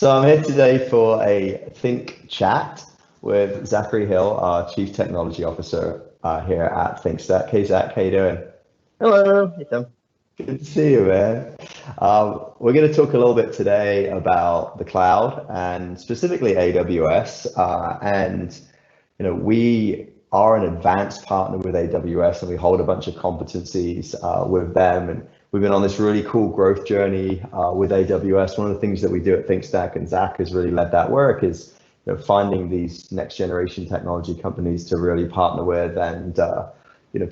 So I'm here today for a Think Chat with Zachary Hill, our Chief Technology Officer here at ThinkStack. Hey Zach, how you doing? Hello. Hey, Tim. Good to see you, man. We're going to talk a little bit today about the cloud and specifically AWS. We are an advanced partner with AWS, and we hold a bunch of competencies with them. And we've been on this really cool growth journey with AWS. One of the things that we do at ThinkStack, and Zach has really led that work, is finding these next generation technology companies to really partner with and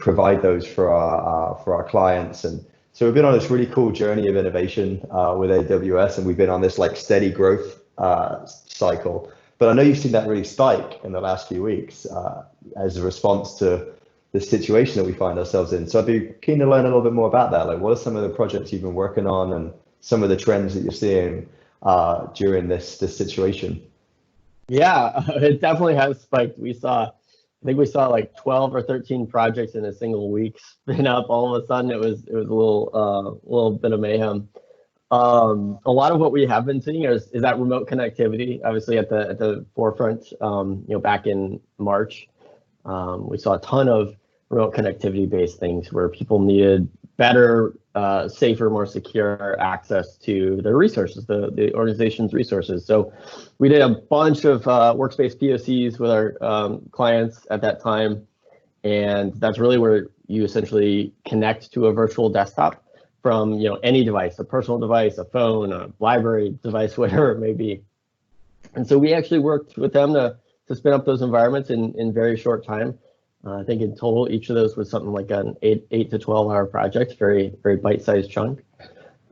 provide those for our clients. And so we've been on this really cool journey of innovation with AWS, and we've been on this like steady growth cycle. But I know you've seen that really spike in the last few weeks as a response to the situation that we find ourselves in. So I'd be keen to learn a little bit more about that. Like, what are some of the projects you've been working on and some of the trends that you're seeing during this situation? Yeah, it definitely has spiked. I think we saw like 12 or 13 projects in a single week spin up. All of a sudden, it was a little bit of mayhem. A lot of what we have been seeing is that remote connectivity, obviously at the forefront. Back in March, we saw a ton of remote connectivity based things where people needed better, safer, more secure access to their resources, the organization's resources. So we did a bunch of workspace POCs with our clients at that time, and that's really where you essentially connect to a virtual desktop from any device, a personal device, a phone, a library device, whatever it may be. And so we actually worked with them to spin up those environments in very short time. I think in total, each of those was something like an 8 to 12 hour project, very, very bite-sized chunk.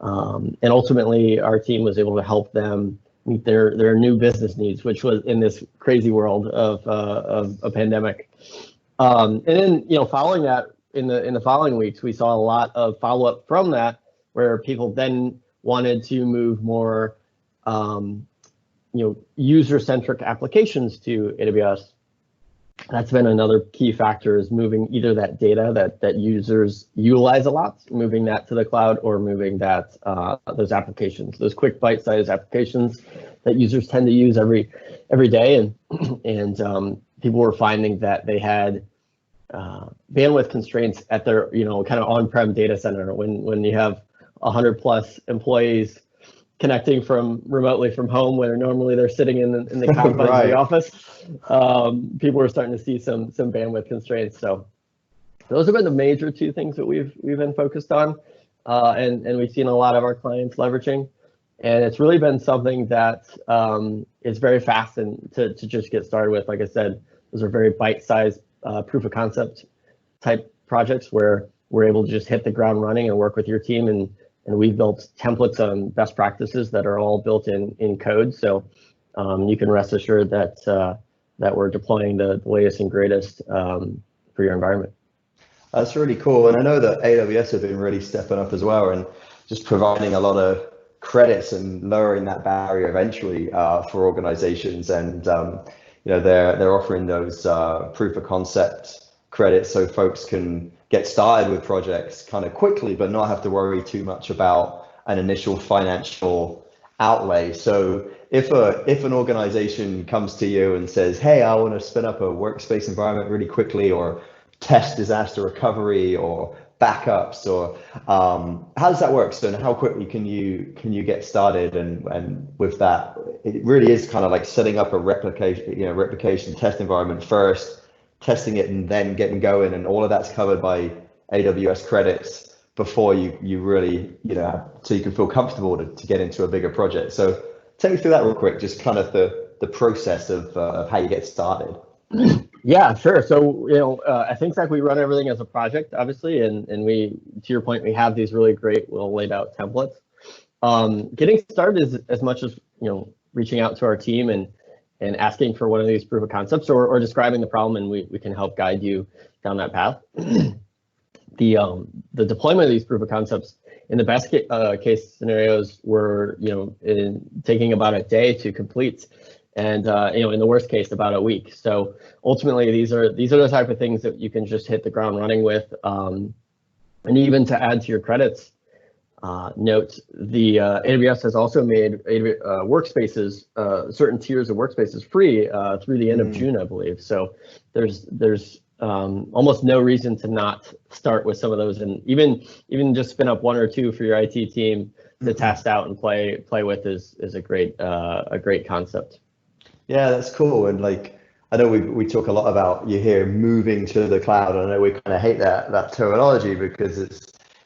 And ultimately, our team was able to help them meet their new business needs, which was in this crazy world of a pandemic. And then, following that, in the following weeks, we saw a lot of follow-up from that, where people then wanted to move more, user-centric applications to AWS. That's been another key factor, is moving either that data that users utilize a lot, moving that to the cloud, or moving that those applications, those quick bite-sized applications that users tend to use every day. And people were finding that they had bandwidth constraints at their kind of on-prem data center. When you have 100+ employees connecting remotely from home, where normally they're sitting in the confines Right. of the office, people are starting to see some bandwidth constraints. So those have been the major two things that we've been focused on, and we've seen a lot of our clients leveraging. And it's really been something that is very fast and to just get started with. Like I said, those are very bite-sized proof of concept type projects where we're able to just hit the ground running and work with your team. And we've built templates on best practices that are all built in code. So you can rest assured that we're deploying the latest and greatest for your environment. That's really cool. And I know that AWS have been really stepping up as well and just providing a lot of credits and lowering that barrier of entry for organizations. And they're offering those proof of concept credits so folks can get started with projects kind of quickly, but not have to worry too much about an initial financial outlay. So if an organization comes to you and says, hey, I want to spin up a workspace environment really quickly, or test disaster recovery or backups, or how does that work? So how quickly can you get started? And with that, it really is kind of like setting up a replication test environment first, testing it, and then getting going, and all of that's covered by AWS credits before you really, so you can feel comfortable to get into a bigger project. So take me through that real quick, just kind of the process of how you get started. Yeah, sure. So, at ThinkStack, we run everything as a project, obviously, and we, to your point, we have these really great, well laid out templates. Getting started is as much as, reaching out to our team and asking for one of these proof of concepts, or describing the problem, and we can help guide you down that path. The deployment of these proof of concepts in the best case scenarios were, taking about a day to complete. And in the worst case, about a week. So ultimately, these are the type of things that you can just hit the ground running with. And even to add to your credits, note, the AWS has also made workspaces, certain tiers of workspaces free through the end of June, I believe. So there's almost no reason to not start with some of those, and even just spin up one or two for your IT team to test out and play with is a great concept. Yeah, that's cool. And like, I know we talk a lot about, you hear moving to the cloud. I know we kind of hate that terminology because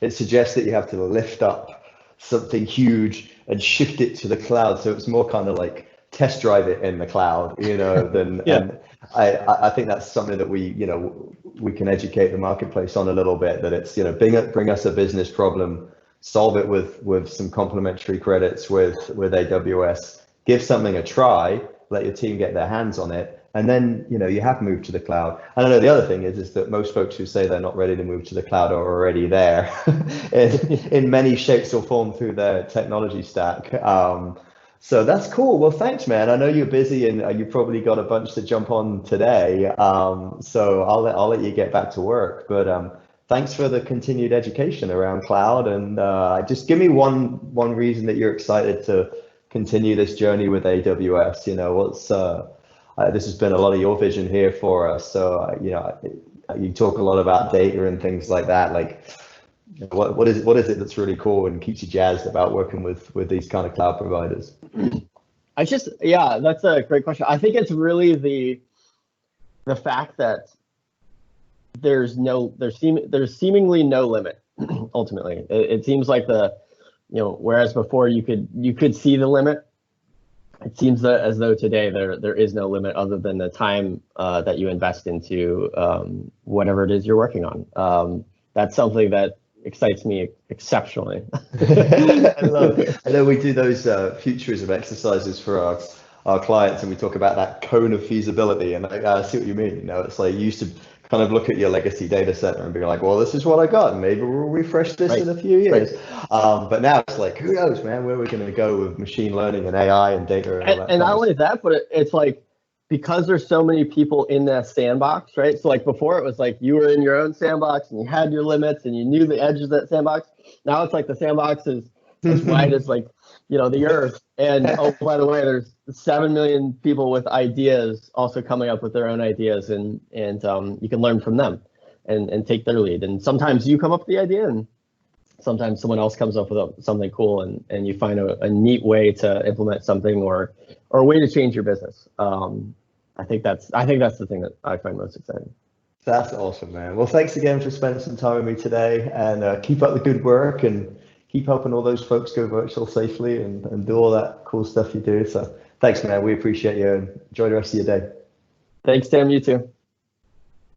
it suggests that you have to lift up something huge and shift it to the cloud. So it's more kind of like test drive it in the cloud, than, yeah. And I think that's something that we can educate the marketplace on a little bit, that it's, bring us a business problem, solve it with some complementary credits with AWS, give something a try, let your team get their hands on it, and then you have moved to the cloud. And I know the other thing is that most folks who say they're not ready to move to the cloud are already there in many shapes or form through their technology stack. So that's cool. Well, thanks, man. I know you're busy and you've probably got a bunch to jump on today. So I'll let you get back to work. But thanks for the continued education around cloud. And just give me one reason that you're excited to continue this journey with AWS. This has been a lot of your vision here for us. So you talk a lot about data and things like that. Like, what is it that's really cool and keeps you jazzed about working with these kind of cloud providers? That's a great question. I think it's really the fact that there's seemingly no limit. Ultimately, it seems like whereas before you could see the limit, it seems as though today there is no limit other than the time that you invest into whatever it is you're working on. That's something that excites me exceptionally. I know we do those futurism exercises for our clients, and we talk about that cone of feasibility, and I see what you mean. It's like you used to kind of look at your legacy data center and be like, well, this is what I got, and maybe we'll refresh this in a few years. But now it's like, who knows, man, where we're going to go with machine learning and AI and data. And not only that, but it's like, because there's so many people in that sandbox, right? So like before it was like you were in your own sandbox and you had your limits and you knew the edges of that sandbox. Now it's like the sandbox is as wide as like, the earth. And oh, by the way, there's 7 million people with ideas also coming up with their own ideas, and you can learn from them and take their lead. And sometimes you come up with the idea, and sometimes someone else comes up with something cool, and you find a neat way to implement something or a way to change your business. I think that's the thing that I find most exciting. That's awesome, man. Well, thanks again for spending some time with me today, and keep up the good work and keep helping all those folks go virtual safely and do all that cool stuff you do. So thanks, man. We appreciate you, and enjoy the rest of your day. Thanks, Tim. You too.